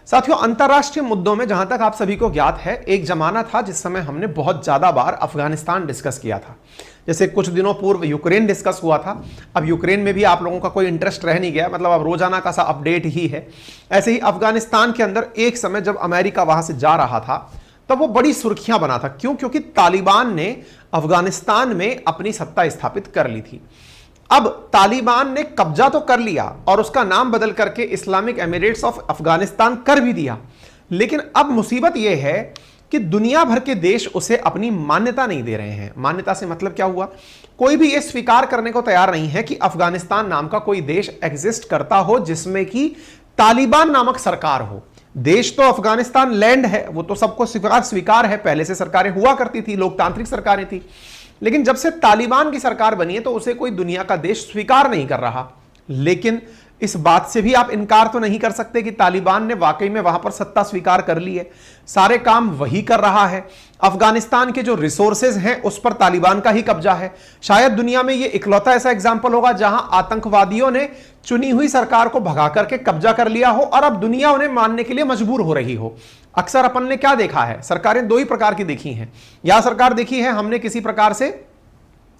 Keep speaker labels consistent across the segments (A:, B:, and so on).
A: साथियों, अंतरराष्ट्रीय मुद्दों में जहां तक आप सभी को ज्ञात है, एक जमाना था जिस समय हमने बहुत ज्यादा बार अफगानिस्तान डिस्कस किया था। जैसे कुछ दिनों पूर्व यूक्रेन डिस्कस हुआ था। अब यूक्रेन में भी आप लोगों का कोई इंटरेस्ट रह नहीं गया, मतलब अब रोजाना का सा अपडेट ही है। ऐसे ही अफगानिस्तान के अंदर एक समय जब अमेरिका वहां से जा रहा था तब वो बड़ी सुर्खियां बना था। क्यों? क्योंकि तालिबान ने अफगानिस्तान में अपनी सत्ता स्थापित कर ली थी। अब तालिबान ने कब्जा तो कर लिया और उसका नाम बदल करके इस्लामिक एमिरेट्स ऑफ अफगानिस्तान कर भी दिया, लेकिन अब मुसीबत यह है कि दुनिया भर के देश उसे अपनी मान्यता नहीं दे रहे हैं। मान्यता से मतलब क्या हुआ? कोई भी यह स्वीकार करने को तैयार नहीं है कि अफगानिस्तान नाम का कोई देश एग्जिस्ट करता हो जिसमें कि तालिबान नामक सरकार हो। देश तो अफगानिस्तान लैंड है, वो तो सबको स्वीकार है, पहले से सरकारें हुआ करती थी, लोकतांत्रिक सरकारें थी। लेकिन जब से तालिबान की सरकार बनी है तो उसे कोई दुनिया का देश स्वीकार नहीं कर रहा। लेकिन इस बात से भी आप इनकार तो नहीं कर सकते कि तालिबान ने वाकई में वहां पर सत्ता स्वीकार कर ली है, सारे काम वही कर रहा है। अफगानिस्तान के जो रिसोर्सेज हैं उस पर तालिबान का ही कब्जा है। शायद दुनिया में यह इकलौता ऐसा एग्जाम्पल होगा जहां आतंकवादियों ने चुनी हुई सरकार को भगा करके कब्जा कर लिया हो और अब दुनिया उन्हें मानने के लिए मजबूर हो रही हो। अक्सर अपन ने क्या देखा है, सरकारें दो ही प्रकार की देखी हैं। या सरकार देखी है हमने किसी प्रकार से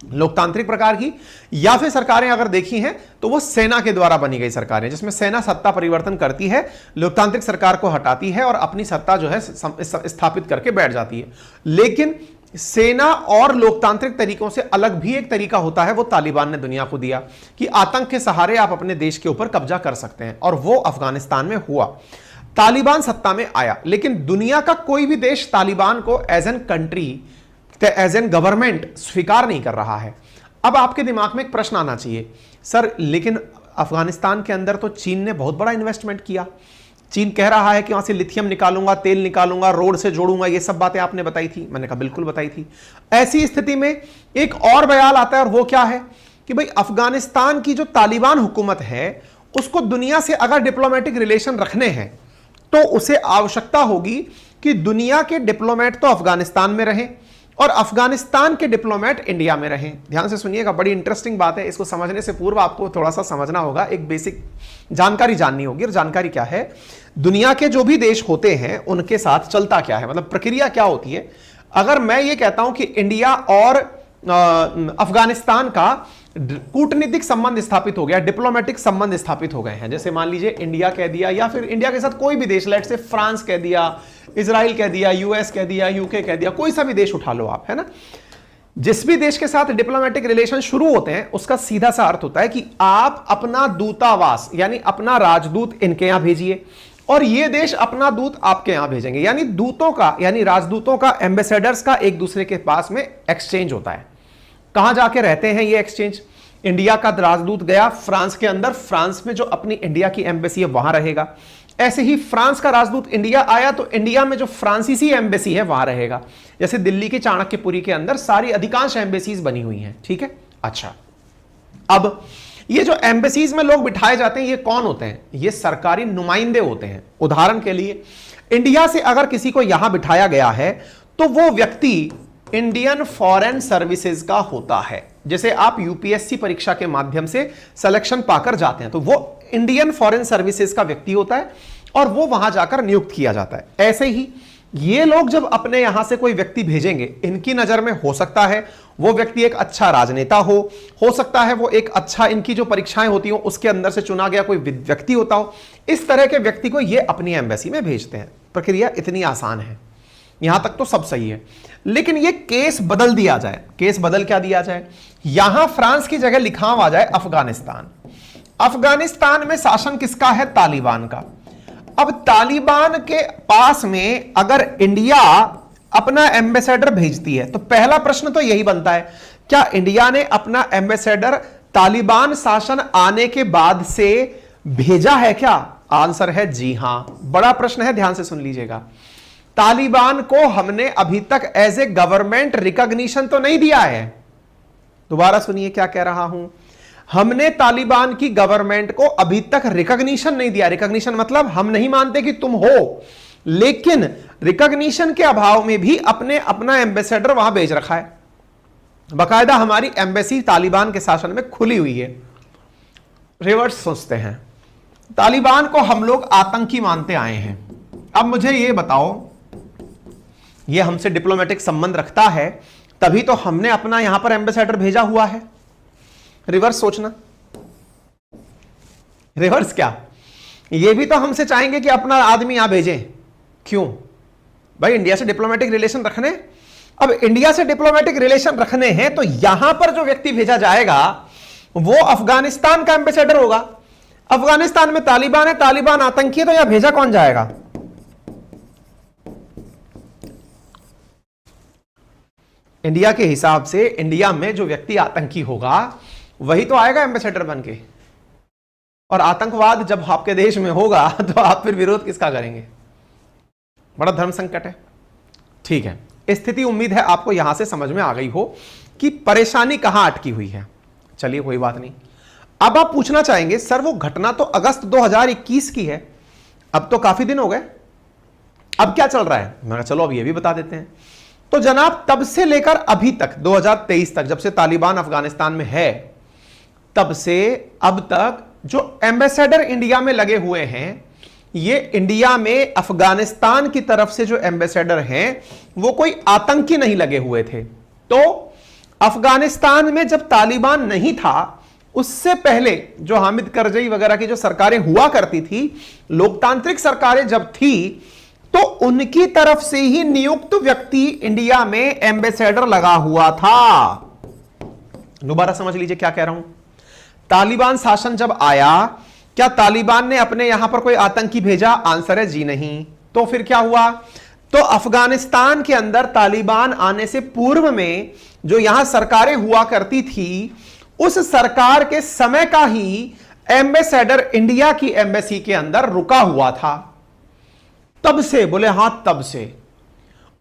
A: लोकतांत्रिक प्रकार की, या फिर सरकारें अगर देखी हैं तो वो सेना के द्वारा बनी गई सरकारें, जिसमें सेना सत्ता परिवर्तन करती है, लोकतांत्रिक सरकार को हटाती है और अपनी सत्ता जो है स्थापित करके बैठ जाती है। लेकिन सेना और लोकतांत्रिक तरीकों से अलग भी एक तरीका होता है, वो तालिबान ने दुनिया को दिया कि आतंक के सहारे आप अपने देश के ऊपर कब्जा कर सकते हैं, और वो अफगानिस्तान में हुआ। तालिबान सत्ता में आया, लेकिन दुनिया का कोई भी देश तालिबान को as an country, as an government स्वीकार नहीं कर रहा है। अब आपके दिमाग में एक प्रश्न आना चाहिए, सर लेकिन अफगानिस्तान के अंदर तो चीन ने बहुत बड़ा इन्वेस्टमेंट किया। चीन कह रहा है कि वहां से लिथियम निकालूंगा, तेल निकालूंगा, रोड से जोड़ूंगा, ये सब बातें आपने बताई थी। मैंने कहा बिल्कुल बताई थी। ऐसी स्थिति में एक और बयान आता है, और वो क्या है कि भाई अफगानिस्तान की जो तालिबान हुकूमत है उसको दुनिया से अगर डिप्लोमेटिक रिलेशन रखने हैं तो उसे आवश्यकता होगी कि दुनिया के डिप्लोमेट तो अफगानिस्तान में रहें और अफगानिस्तान के डिप्लोमेट इंडिया में रहें। ध्यान से सुनिएगा, बड़ी इंटरेस्टिंग बात है। इसको समझने से पूर्व आपको थोड़ा सा समझना होगा, एक बेसिक जानकारी जाननी होगी। और जानकारी क्या है, दुनिया के जो भी देश होते हैं उनके साथ चलता क्या है, मतलब प्रक्रिया क्या होती है। अगर मैं ये कहता हूं कि इंडिया और अफगानिस्तान का कूटनीतिक संबंध स्थापित हो गया, डिप्लोमेटिक संबंध स्थापित हो गए हैं, जैसे मान लीजिए इंडिया कह दिया, या फिर इंडिया के साथ कोई भी देश, लेट से फ्रांस कह दिया, इजराइल कह दिया, यूएस कह दिया, यूके कह दिया, कोई सा भी देश उठा लो आप, है ना। जिस भी देश के साथ डिप्लोमेटिक रिलेशन शुरू होते हैं उसका सीधा सा अर्थ होता है कि आप अपना दूतावास यानी अपना राजदूत इनके यहां भेजिए और ये देश अपना दूत आपके यहां भेजेंगे। यानी दूतों का, यानी राजदूतों का, एम्बेसडर्स का एक दूसरे के पास में एक्सचेंज होता है। कहां जाके रहते हैं ये एक्सचेंज? इंडिया का राजदूत गया फ्रांस के अंदर, फ्रांस में जो अपनी इंडिया की एम्बेसी है वहां रहेगा। ऐसे ही फ्रांस का राजदूत इंडिया आया तो इंडिया में जो फ्रांसीसी एम्बेसी है वहां रहेगा। जैसे दिल्ली की चाणक्यपुरी के अंदर सारी अधिकांश एम्बेसीज बनी हुई हैं, ठीक है। अच्छा, अब ये जो एम्बेसीज में लोग बिठाए जाते हैं ये कौन होते हैं? ये सरकारी नुमाइंदे होते हैं। उदाहरण के लिए इंडिया से अगर किसी को यहां बिठाया गया है तो वो व्यक्ति इंडियन फॉरेन सर्विसेज का होता है। जैसे आप यूपीएससी परीक्षा के माध्यम से सिलेक्शन पाकर जाते हैं तो वो इंडियन फॉरेन सर्विसेज का व्यक्ति होता है और वो वहां जाकर नियुक्त किया जाता है। ऐसे ही ये लोग जब अपने यहां से कोई व्यक्ति भेजेंगे, इनकी नजर में हो सकता है वो व्यक्ति एक अच्छा राजनेता हो सकता है वो एक अच्छा, इनकी जो परीक्षाएं होती हो उसके अंदर से चुना गया कोई व्यक्ति होता हो। इस तरह के व्यक्ति को ये अपनी एम्बेसी में भेजते हैं। प्रक्रिया इतनी आसान है, यहां तक तो सब सही है। लेकिन ये केस बदल दिया जाए। केस बदल क्या दिया जाए? यहां फ्रांस की जगह लिखा हुआ जाए अफगानिस्तान। अफगानिस्तान में शासन किसका है? तालिबान का। अब तालिबान के पास में अगर इंडिया अपना एम्बेसडर भेजती है तो पहला प्रश्न तो यही बनता है, क्या इंडिया ने अपना एम्बेसडर तालिबान शासन आने के बाद से भेजा है क्या? आंसर है जी हां। बड़ा प्रश्न है, ध्यान से सुन लीजिएगा। तालिबान को हमने अभी तक एज ए गवर्नमेंट रिकॉग्निशन तो नहीं दिया है। दोबारा सुनिए क्या कह रहा हूं, हमने तालिबान की गवर्नमेंट को अभी तक रिकॉग्निशन नहीं दिया। रिकॉग्निशन मतलब हम नहीं मानते कि तुम हो, लेकिन रिकॉग्निशन के अभाव में भी अपना एम्बेसडर वहां भेज रखा है। बकायदा हमारी एम्बेसी तालिबान के शासन में खुली हुई है। रिवर्स सोचते हैं, तालिबान को हम लोग आतंकी मानते आए हैं, अब मुझे ये बताओ, ये हमसे डिप्लोमेटिक संबंध रखता है तभी तो हमने अपना यहां पर एम्बेसडर भेजा हुआ है। रिवर्स सोचना, रिवर्स क्या, ये भी तो हमसे चाहेंगे कि अपना आदमी यहां भेजें। क्यों भाई, इंडिया से डिप्लोमेटिक रिलेशन रखने। अब इंडिया से डिप्लोमेटिक रिलेशन रखने हैं तो यहां पर जो व्यक्ति भेजा जाएगा वो अफगानिस्तान का एम्बेसडर होगा। अफगानिस्तान में तालिबान है, तालिबान आतंकी है, तो यहां भेजा कौन जाएगा? इंडिया के हिसाब से इंडिया में जो व्यक्ति आतंकी होगा वही तो आएगा एम्बेसडर बन के। और आतंकवाद जब आपके देश में होगा तो आप फिर विरोध किसका करेंगे? बड़ा धर्म संकट है। ठीक है, स्थिति उम्मीद है आपको यहां से समझ में आ गई हो कि परेशानी कहां अटकी हुई है। चलिए कोई बात नहीं। अब आप पूछना चाहेंगे सर वो घटना तो अगस्त 2021 की है, अब तो काफी दिन हो गए, अब क्या चल रहा है? मैं चलो अब ये भी बता देते हैं। तो जनाब तब से लेकर अभी तक 2023 तक, जब से तालिबान अफगानिस्तान में है तब से अब तक जो एम्बेसडर इंडिया में लगे हुए हैं, ये इंडिया में अफगानिस्तान की तरफ से जो एम्बेसडर हैं वो कोई आतंकी नहीं लगे हुए थे। तो अफगानिस्तान में जब तालिबान नहीं था उससे पहले जो हामिद करजई वगैरह की जो सरकारें हुआ करती थी, लोकतांत्रिक सरकारें जब थी, तो उनकी तरफ से ही नियुक्त व्यक्ति इंडिया में एम्बेसडर लगा हुआ था। दोबारा समझ लीजिए क्या कह रहा हूं। तालिबान शासन जब आया, क्या तालिबान ने अपने यहां पर कोई आतंकी भेजा? आंसर है जी नहीं। तो फिर क्या हुआ? तो अफगानिस्तान के अंदर तालिबान आने से पूर्व में जो यहां सरकारें हुआ करती थी, उस सरकार के समय का ही एम्बेसडर इंडिया की एम्बेसी के अंदर रुका हुआ था। तब से, बोले हां तब से।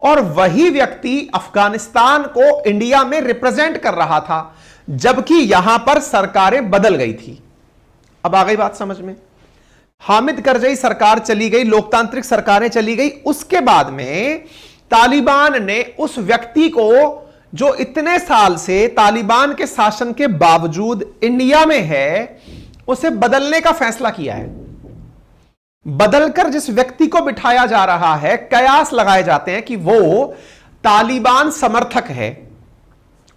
A: और वही व्यक्ति अफगानिस्तान को इंडिया में रिप्रेजेंट कर रहा था, जबकि यहां पर सरकारें बदल गई थी। अब आ गई बात समझ में। हामिद करजई सरकार चली गई, लोकतांत्रिक सरकारें चली गई, उसके बाद में तालिबान ने उस व्यक्ति को जो इतने साल से तालिबान के शासन के बावजूद इंडिया में है, उसे बदलने का फैसला किया है। बदलकर जिस व्यक्ति को बिठाया जा रहा है, कयास लगाए जाते हैं कि वो तालिबान समर्थक है।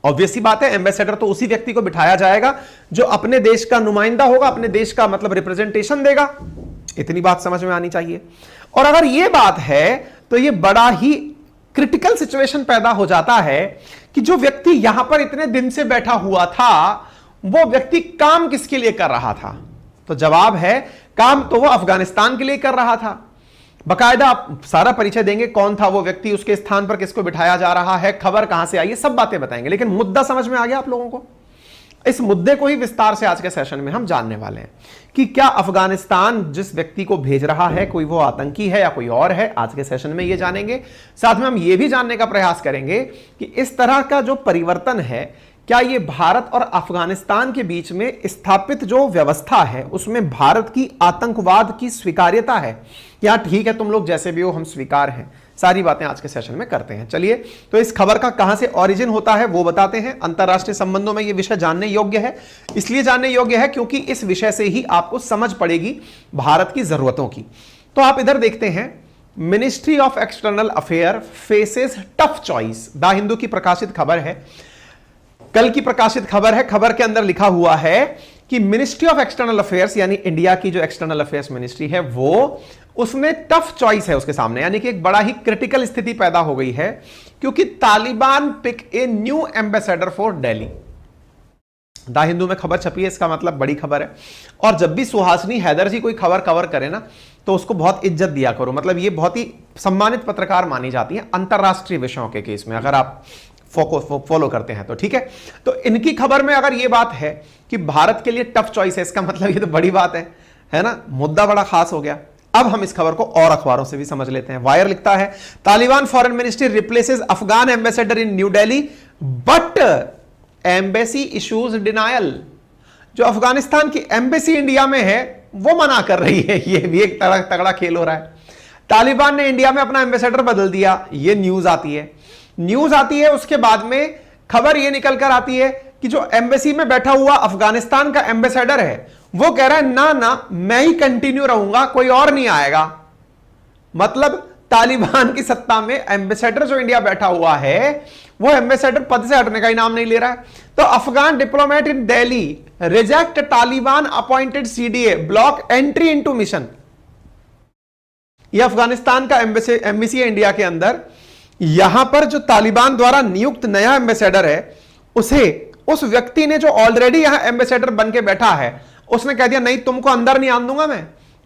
A: ऑब्वियसली बात है, एम्बेसडर तो उसी व्यक्ति को बिठाया जाएगा जो अपने देश का नुमाइंदा होगा, अपने देश का मतलब रिप्रेजेंटेशन देगा। इतनी बात समझ में आनी चाहिए। और अगर यह बात है तो यह बड़ा ही क्रिटिकल सिचुएशन पैदा हो जाता है कि जो व्यक्ति यहां पर इतने दिन से बैठा हुआ था, वो व्यक्ति काम किसके लिए कर रहा था? तो जवाब है, काम तो वो अफगानिस्तान के लिए कर रहा था। बकायदा आप सारा परिचय देंगे, कौन था वो व्यक्ति, उसके स्थान पर किसको बिठाया जा रहा है, खबर कहां से आई है, सब बातें बताएंगे। लेकिन मुद्दा समझ में आ गया आप लोगों को? इस मुद्दे को ही विस्तार से आज के सेशन में हम जानने वाले हैं कि क्या अफगानिस्तान जिस व्यक्ति को भेज रहा है कोई वो आतंकी है या कोई और है। आज के सेशन में ये जानेंगे। साथ में हम ये भी जानने का प्रयास करेंगे कि इस तरह का जो परिवर्तन है, क्या ये भारत और अफगानिस्तान के बीच में स्थापित जो व्यवस्था है उसमें भारत की आतंकवाद की स्वीकार्यता है, या ठीक है तुम लोग जैसे भी हो हम स्वीकार हैं। सारी बातें आज के सेशन में करते हैं। चलिए, तो इस खबर का कहां से ओरिजिन होता है वो बताते हैं। अंतरराष्ट्रीय संबंधों में यह विषय जानने योग्य है, इसलिए जानने योग्य है क्योंकि इस विषय से ही आपको समझ पड़ेगी भारत की जरूरतों की। तो आप इधर देखते हैं, ministry of external affair faces tough choice. The Hindu की प्रकाशित खबर है, कल की प्रकाशित खबर है। खबर के अंदर लिखा हुआ है कि मिनिस्ट्री ऑफ एक्सटर्नल अफेयर्स यानी इंडिया की जो एक्सटर्नल अफेयर्स मिनिस्ट्री है वो, उसने टफ चॉइस है उसके सामने, यानी कि एक बड़ा ही क्रिटिकल स्थिति पैदा हो गई है क्योंकि Taliban pick a new ambassador for Delhi. The Hindu में खबर छपी है, इसका मतलब बड़ी खबर है। और जब भी सुहासिनी हैदर जी कोई खबर कवर करे ना तो उसको बहुत इज्जत दिया करो, मतलब ये बहुत ही सम्मानित पत्रकार मानी जाती है अंतरराष्ट्रीय विषयों के केस में, अगर आप फॉलो करते हैं तो ठीक है। तो इनकी खबर में अगर ये बात है कि भारत के लिए टफ चॉइस है, इसका मतलब ये तो बड़ी बात है ना, मुद्दा बड़ा खास हो गया। अब हम इस खबर को और अखबारों से भी समझ लेते हैं। वायर लिखता है, Taliban foreign ministry replaces Afghan ambassador in New Delhi but embassy issues denial. जो अफगानिस्तान की एम्बेसी इंडिया में है वो मना कर रही है। ये भी एक तगड़ा खेल हो रहा है। तालिबान ने इंडिया में अपना एम्बेसडर बदल दिया, ये न्यूज आती है। उसके बाद में खबर ये निकल कर आती है कि जो एम्बेसी में बैठा हुआ अफगानिस्तान का एम्बेसडर है वो कह रहा है ना मैं ही कंटिन्यू रहूंगा, कोई और नहीं आएगा। मतलब तालिबान की सत्ता में एम्बेसडर जो इंडिया बैठा हुआ है वो एम्बेसडर पद से हटने का ही नाम नहीं ले रहा है। तो Afghan diplomat in Delhi reject Taliban appointed CDA block entry into mission. ये अफगानिस्तान का एम्बेसी है इंडिया के अंदर। यहां पर जो तालिबान द्वारा नियुक्त नया एम्बेसडर है उस व्यक्ति ने जो ऑलरेडी यहां एम्बेसडर बन के बैठा है उसने कह दिया नहीं तुमको अंदर नहीं आने दूंगा,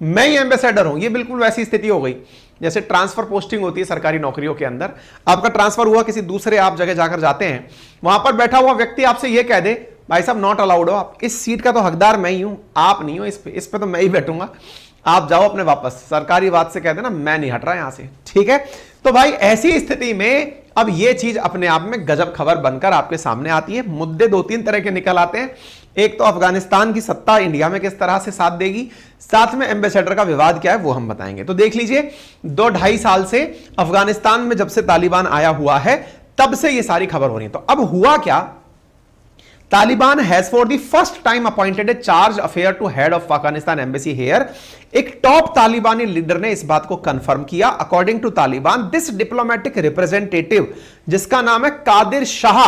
A: मैं ही एम्बेसडर हूं। ये बिल्कुल वैसी स्थिति हो गई जैसे ट्रांसफर पोस्टिंग होती है सरकारी नौकरियों के अंदर। आपका ट्रांसफर हुआ किसी दूसरे आप जगह जाकर जाते हैं, वहां पर बैठा हुआ व्यक्ति आपसे यह कह दे भाई साहब नॉट अलाउड हो, आप इस सीट का तो हकदार मैं ही हूं, आप नहीं हो, इस पे तो मैं ही बैठूंगा, आप जाओ अपने वापस। सरकारी बात से कह देना मैं नहीं हट रहा यहां से, ठीक है। तो भाई ऐसी स्थिति में अब यह चीज अपने आप में गजब खबर बनकर आपके सामने आती है। मुद्दे दो तीन तरह के निकल आते हैं। एक तो अफगानिस्तान की सत्ता इंडिया में किस तरह से साथ देगी, साथ में एम्बेसडर का विवाद क्या है वो हम बताएंगे। तो देख लीजिए 2-2.5 साल से अफगानिस्तान में जब से तालिबान आया हुआ है तब से ये सारी खबर हो रही है। तो अब हुआ क्या, Taliban has for the first time appointed a charge affair to head of Afghanistan embassy here. एक टॉप तालिबानी लीडर ने इस बात को कंफर्म किया। According to Taliban this diplomatic representative जिसका नाम है Qadir Shah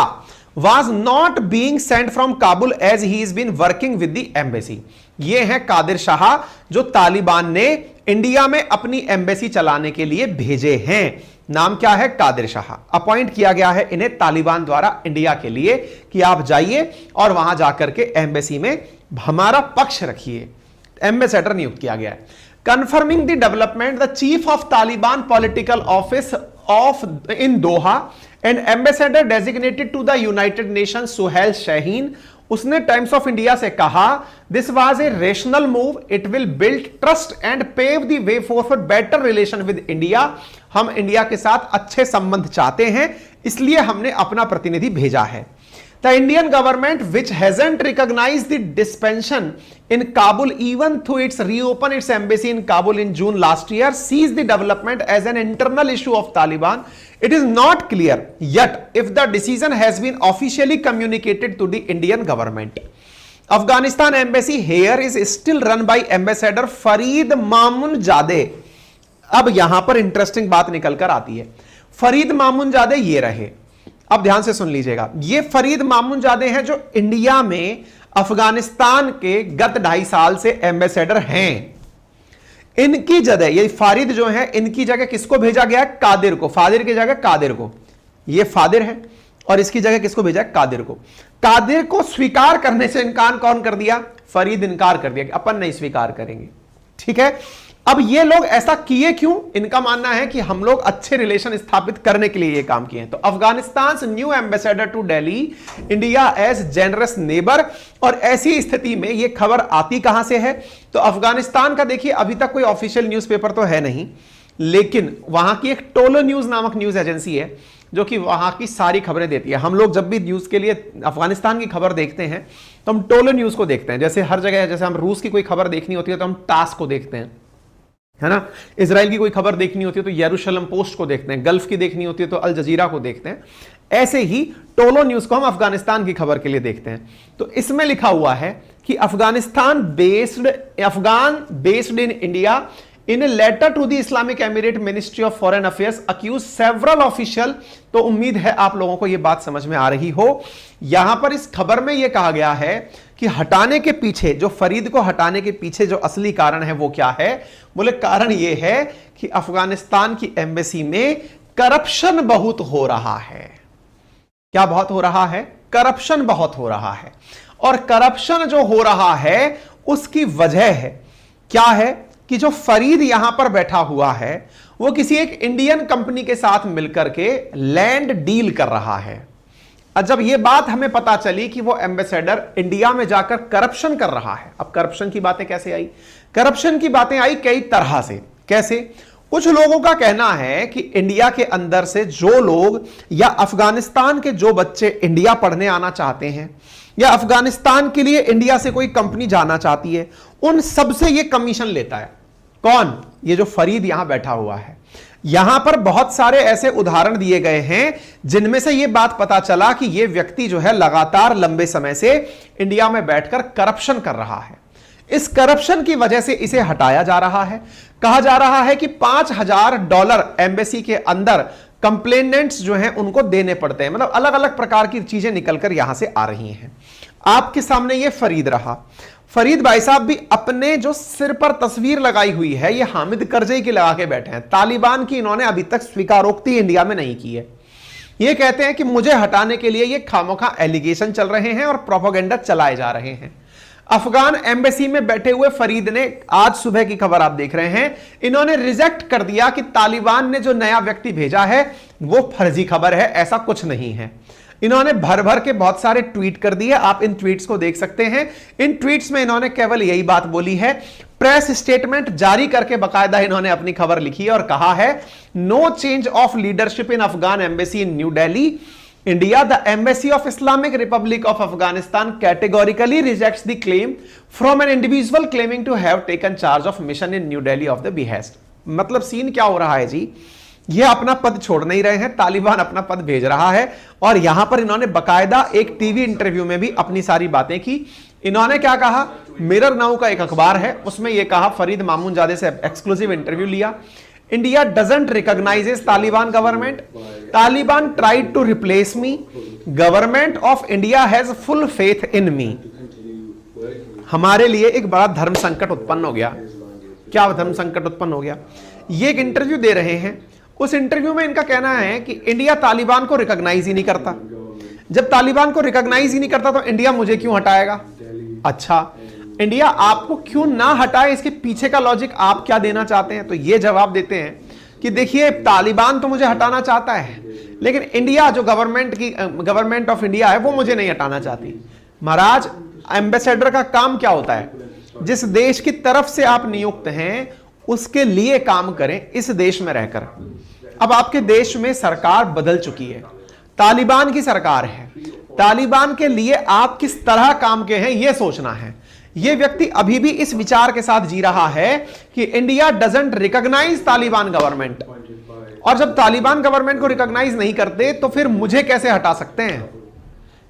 A: was not being sent from Kabul as he has been working with the embassy। ये है कादिर शाह जो तालिबान ने इंडिया में अपनी एम्बेसी चलाने के लिए भेजे हैं। नाम क्या है, कादिर शाह। अपॉइंट किया गया है इन्हें तालिबान द्वारा इंडिया के लिए कि आप जाइए और वहां जाकर के एम्बेसी में हमारा पक्ष रखिए। एम्बेसडर नियुक्त किया गया है। Confirming the development the chief of Taliban political office of in Doha and ambassador designated to the United Nation Suhail Shaheen, उसने टाइम्स ऑफ इंडिया से कहा this was a rational move, it will build trust and pave the way for better relation with India. हम India के साथ अच्छे संबंध चाहते हैं, इसलिए हमने अपना प्रतिनिधि भेजा है। The Indian government, which hasn't recognized the suspension in Kabul even though it's reopened its embassy in Kabul in June last year, sees the development as an internal issue of Taliban. It is not clear yet if the decision has been officially communicated to the Indian government. Afghanistan embassy here is still run by Ambassador Farid Mamunzadeh। अब यहां पर interesting बात निकल कर आती है। फरीद मामूनजादे ये रहे, अब ध्यान से सुन लीजिएगा। ये फरीद मामूनजादे हैं जो इंडिया में अफगानिस्तान के गत 2.5 साल से एम्बेसडर हैं। इनकी जगह ये फारिद जो है, इनकी जगह किसको भेजा गया है, कादिर को। फादिर की जगह कादिर को, ये फादिर है और इसकी जगह किसको भेजा है, कादिर को। कादिर को स्वीकार करने से इनकार कौन कर दिया, फरीद इनकार कर दिया कि अपन नहीं स्वीकार करेंगे, ठीक है। अब ये लोग ऐसा किए क्यों, इनका मानना है कि हम लोग अच्छे रिलेशन स्थापित करने के लिए ये काम किए हैं। तो Afghanistan new ambassador to Delhi India as generous neighbour. और ऐसी स्थिति में ये खबर आती कहां से है, तो अफगानिस्तान का देखिए अभी तक कोई ऑफिशियल न्यूज़पेपर तो है नहीं, लेकिन वहां की एक टोलो न्यूज नामक न्यूज एजेंसी है जो कि वहां की सारी खबरें देती है। हम लोग जब भी न्यूज के लिए अफगानिस्तान की खबर देखते हैं तो हम टोलो न्यूज को देखते हैं। जैसे हर जगह, जैसे हम रूस की कोई खबर देखनी होती है तो हम टास को देखते हैं, है ना। इजराइल की कोई खबर देखनी होती है तो यरूशलेम पोस्ट को देखते हैं, गल्फ की देखनी होती है तो अल जजीरा को देखते हैं। ऐसे ही टोलो न्यूज को हम अफगानिस्तान की खबर के लिए देखते हैं। तो इसमें लिखा हुआ है कि Afghan based in India in a letter to the Islamic emirate ministry of foreign affairs accuse several official. तो उम्मीद है आप लोगों को यह बात समझ में आ रही हो। यहां पर इस खबर में यह कहा गया है कि हटाने के पीछे, जो फरीद को हटाने के पीछे जो असली कारण है वो क्या है, बोले कारण यह है कि अफगानिस्तान की एम्बेसी में करप्शन बहुत हो रहा है। क्या बहुत हो रहा है, करप्शन बहुत हो रहा है। और करप्शन जो हो रहा है उसकी वजह है क्या है कि जो फरीद यहां पर बैठा हुआ है वो किसी एक इंडियन कंपनी के साथ मिलकर के लैंड डील कर रहा है। और जब यह बात हमें पता चली कि वो एम्बेसडर इंडिया में जाकर करप्शन कर रहा है, अब करप्शन की बातें कैसे आई, करप्शन की बातें आई कई तरह से। कैसे, कुछ लोगों का कहना है कि इंडिया के अंदर से जो लोग या अफगानिस्तान के जो बच्चे इंडिया पढ़ने आना चाहते हैं या अफगानिस्तान के लिए इंडिया से कोई कंपनी जाना चाहती है, उन सबसे यह कमीशन लेता है। कौन, ये जो फरीद यहां बैठा हुआ है। यहां पर बहुत सारे ऐसे उदाहरण दिए गए हैं जिनमें से यह बात पता चला कि यह व्यक्ति जो है लगातार लंबे समय से इंडिया में बैठकर करप्शन कर रहा है। इस करप्शन की वजह से इसे हटाया जा रहा है। कहा जा रहा है कि $5,000 एम्बेसी के अंदर कंप्लेनेंट्स जो हैं उनको देने पड़ते हैं। मतलब अलग अलग प्रकार की चीजें निकलकर यहां से आ रही हैं। आपके सामने ये फरीद रहा। फरीद भाई साहब भी अपने जो सिर पर तस्वीर लगाई हुई है ये हामिद करजई की लगा के बैठे हैं। तालिबान की इन्होंने अभी तक स्वीकारोक्ति इंडिया में नहीं की है। ये कहते हैं कि मुझे हटाने के लिए ये खामोखा एलिगेशन चल रहे हैं और प्रोपेगेंडा चलाए जा रहे हैं। अफगान एम्बेसी में बैठे हुए फरीद ने, आज सुबह की खबर आप देख रहे हैं, इन्होंने रिजेक्ट कर दिया कि तालिबान ने जो नया व्यक्ति भेजा है वो फर्जी खबर है, ऐसा कुछ नहीं है। इन्होंने भर भर के बहुत सारे ट्वीट कर दिए, आप इन ट्वीट्स को देख सकते हैं। इन ट्वीट्स में इन्होंने केवल यही बात बोली है, प्रेस स्टेटमेंट जारी करके बकायदा इन्होंने अपनी खबर लिखी है और कहा है, no change of leadership in Afghan embassy in New Delhi, India, the embassy of Islamic republic of Afghanistan categorically rejects the claim from an individual claiming to have taken charge of mission in New Delhi of the behest. मतलब scene क्या हो रहा है जी, ये अपना पद छोड़ नहीं रहे हैं, तालिबान अपना पद भेज रहा है। और यहां पर इन्होंने बकायदा एक टीवी इंटरव्यू में भी अपनी सारी बातें की। इन्होंने क्या कहा, मिरर नाउ का एक अखबार है, उसमें यह कहा, फरीद मामूनजादे से एक्सक्लूसिव इंटरव्यू लिया, India doesn't recognises Taliban government, Taliban tried to replace me, government of India has full faith in me. हमारे लिए एक बड़ा धर्म संकट उत्पन्न हो गया। क्या धर्म संकट उत्पन्न हो गया? ये एक इंटरव्यू दे रहे हैं, उस इंटरव्यू में इनका कहना है कि इंडिया तालिबान को रिकॉग्नाइज ही नहीं करता। जब तालिबान को रिकॉग्नाइज ही नहीं करता तो इंडिया मुझे क्यों हटाएगा? अच्छा, इंडिया आपको क्यों ना हटाए, इसके पीछे का लॉजिक आप क्या देना चाहते हैं? तो ये जवाब देते हैं कि देखिए, तालिबान तो मुझे हटाना चाहता है, लेकिन इंडिया जो गवर्नमेंट ऑफ इंडिया है वो मुझे नहीं हटाना चाहती। महाराज, एम्बेसडर का काम क्या होता है? जिस देश की तरफ से आप नियुक्त हैं उसके लिए काम करें, इस देश में रहकर। अब आपके देश में सरकार बदल चुकी है, तालिबान की सरकार है, तालिबान के लिए आप किस तरह काम के हैं यह सोचना है। यह व्यक्ति अभी भी इस विचार के साथ जी रहा है कि India doesn't recognise Taliban government, और जब तालिबान गवर्नमेंट को रिकॉग्नाइज नहीं करते तो फिर मुझे कैसे हटा सकते हैं?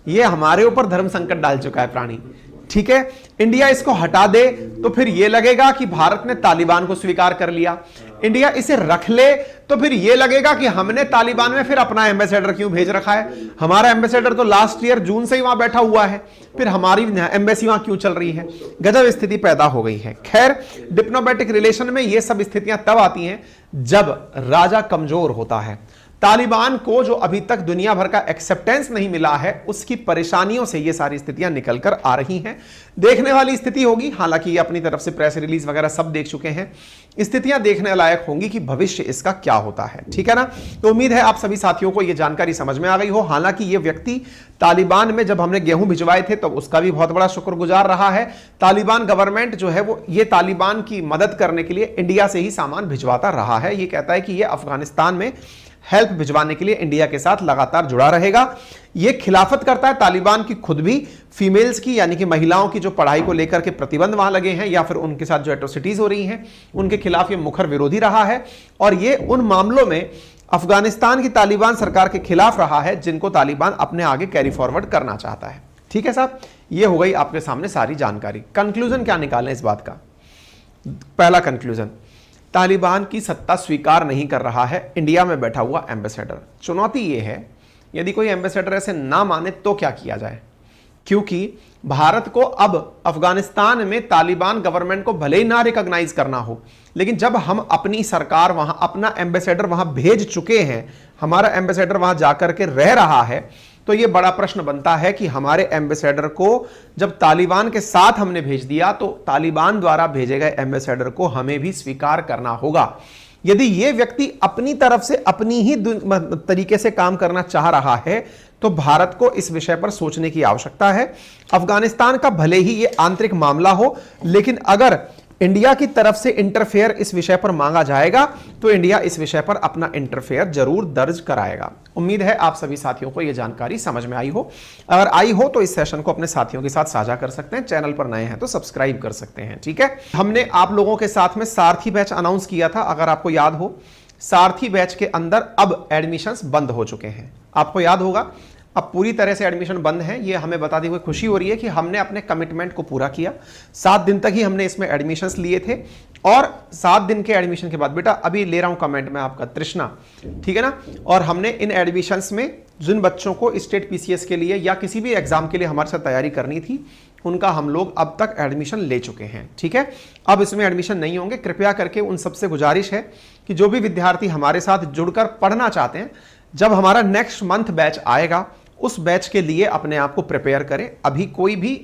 A: यह हमारे ऊपर धर्म संकट डाल चुका है प्राणी। ठीक है, इंडिया इसको हटा दे तो फिर यह लगेगा कि भारत ने तालिबान को स्वीकार कर लिया, इंडिया इसे रख ले तो फिर यह लगेगा कि हमने तालिबान में फिर अपना एम्बेसडर क्यों भेज रखा है, हमारा एम्बेसडर तो लास्ट ईयर जून से ही वहां बैठा हुआ है, फिर हमारी एम्बेसी वहां क्यों चल रही है। गजब स्थिति पैदा हो गई है। खैर, डिप्लोमेटिक रिलेशन में यह सब स्थितियां तब आती हैं जब राजा कमजोर होता है। तालिबान को जो अभी तक दुनिया भर का एक्सेप्टेंस नहीं मिला है, उसकी परेशानियों से ये सारी स्थितियां निकलकर आ रही हैं। देखने वाली स्थिति होगी, हालांकि ये अपनी तरफ से प्रेस रिलीज वगैरह सब देख चुके हैं। स्थितियां देखने लायक होंगी कि भविष्य इसका क्या होता है। ठीक है ना? तो उम्मीद है आप सभी साथियों को यह जानकारी समझ में आ गई हो। हालांकि ये व्यक्ति तालिबान में जब हमने गेहूं भिजवाए थे तो उसका भी बहुत बड़ा शुक्रगुजार रहा है। तालिबान गवर्नमेंट जो है वो ये तालिबान की मदद करने के लिए इंडिया से ही सामान भिजवाता रहा है। ये कहता है कि ये अफगानिस्तान में हेल्प भिजवाने के लिए इंडिया के साथ लगातार जुड़ा रहेगा। यह खिलाफत करता है तालिबान की खुद भी फीमेल्स की, यानी कि महिलाओं की जो पढ़ाई को लेकर के प्रतिबंध वहां लगे हैं या फिर उनके साथ जो एट्रोसिटीज हो रही हैं उनके खिलाफ ये मुखर विरोधी रहा है। और ये उन मामलों में अफगानिस्तान की तालिबान सरकार के खिलाफ रहा है जिनको तालिबान अपने आगे कैरी फॉरवर्ड करना चाहता है। ठीक है साहब, ये हो गई आपके सामने सारी जानकारी। कंक्लूजन क्या निकालें इस बात का? पहला कंक्लूजन, तालिबान की सत्ता स्वीकार नहीं कर रहा है इंडिया में बैठा हुआ एम्बेसडर। चुनौती यह है, यदि कोई एम्बेसडर ऐसे ना माने तो क्या किया जाए? क्योंकि भारत को अब अफगानिस्तान में तालिबान गवर्नमेंट को भले ही ना रिकॉग्नाइज करना हो, लेकिन जब हम अपनी सरकार वहां, अपना एम्बेसडर वहां भेज चुके हैं, हमारा एम्बेसडर वहां जाकर के रह रहा है, तो यह बड़ा प्रश्न बनता है कि हमारे एम्बेसडर को जब तालिबान के साथ हमने भेज दिया तो तालिबान द्वारा भेजे गए एम्बेसडर को हमें भी स्वीकार करना होगा। यदि यह व्यक्ति अपनी तरफ से अपनी ही तरीके से काम करना चाह रहा है तो भारत को इस विषय पर सोचने की आवश्यकता है। अफगानिस्तान का भले ही यह आंतरिक मामला हो, लेकिन अगर इंडिया की तरफ से इंटरफेयर इस विषय पर मांगा जाएगा तो इंडिया इस विषय पर अपना इंटरफेयर जरूर दर्ज कराएगा। उम्मीद है आप सभी साथियों को यह जानकारी समझ में आई हो। अगर आई हो तो इस सेशन को अपने साथियों के साथ साझा कर सकते हैं। चैनल पर नए हैं तो सब्सक्राइब कर सकते हैं। ठीक है, हमने आप लोगों के साथ में सारथी बैच अनाउंस किया था, अगर आपको याद हो। सारथी बैच के अंदर अब एडमिशंस बंद हो चुके हैं। आपको याद होगा अब पूरी तरह से एडमिशन बंद है, ये हमें बताते हुए खुशी हो रही है कि हमने अपने कमिटमेंट को पूरा किया। 7 दिन तक ही हमने इसमें एडमिशन्स लिए थे और 7 दिन के एडमिशन के बाद, बेटा अभी ले रहा हूं कमेंट में आपका तृष्णा, ठीक है ना, और हमने इन एडमिशन्स में जिन बच्चों को स्टेट पीसीएस के लिए या किसी भी एग्जाम के लिए हमारे साथ तैयारी करनी थी, उनका हम लोग अब तक एडमिशन ले चुके हैं, ठीक है। अब इसमें एडमिशन नहीं होंगे। कृपया करके उन सबसे गुजारिश है कि जो भी विद्यार्थी हमारे साथ जुड़कर पढ़ना चाहते हैं, जब हमारा नेक्स्ट मंथ बैच आएगा उस बैच के लिए अपने आप को प्रिपेयर करें। अभी कोई भी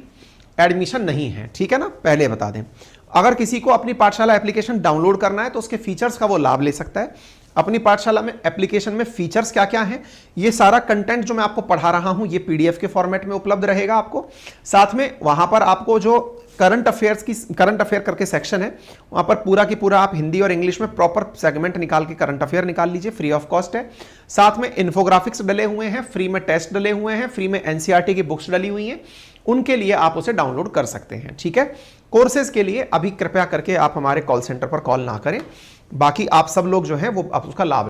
A: एडमिशन नहीं है, ठीक है ना, पहले बता दें। अगर किसी को अपनी पाठशाला एप्लीकेशन डाउनलोड करना है तो उसके फीचर्स का वो लाभ ले सकता है। अपनी पाठशाला में एप्लीकेशन में फीचर्स क्या क्या हैं, ये सारा कंटेंट जो मैं आपको पढ़ा रहा हूं ये पीडीएफ के फॉर्मेट में उपलब्ध रहेगा आपको। साथ में वहां पर आपको जो करंट अफेयर करके सेक्शन है, वहां पर पूरा की पूरा आप हिंदी और इंग्लिश में प्रॉपर सेगमेंट निकाल के करंट अफेयर निकाल लीजिए, फ्री ऑफ कॉस्ट है। साथ में इन्फोग्राफिक्स डले हुए हैं, फ्री में टेस्ट डले हुए हैं, फ्री में एनसीईआरटी की बुक्स डली हुई हैं, उनके लिए आप उसे डाउनलोड कर सकते हैं, ठीक है। कोर्सेज के लिए अभी कृपया करके आप हमारे कॉल सेंटर पर कॉल ना करें, बाकी आप सब लोग जो हैं वो आप उसका लाभ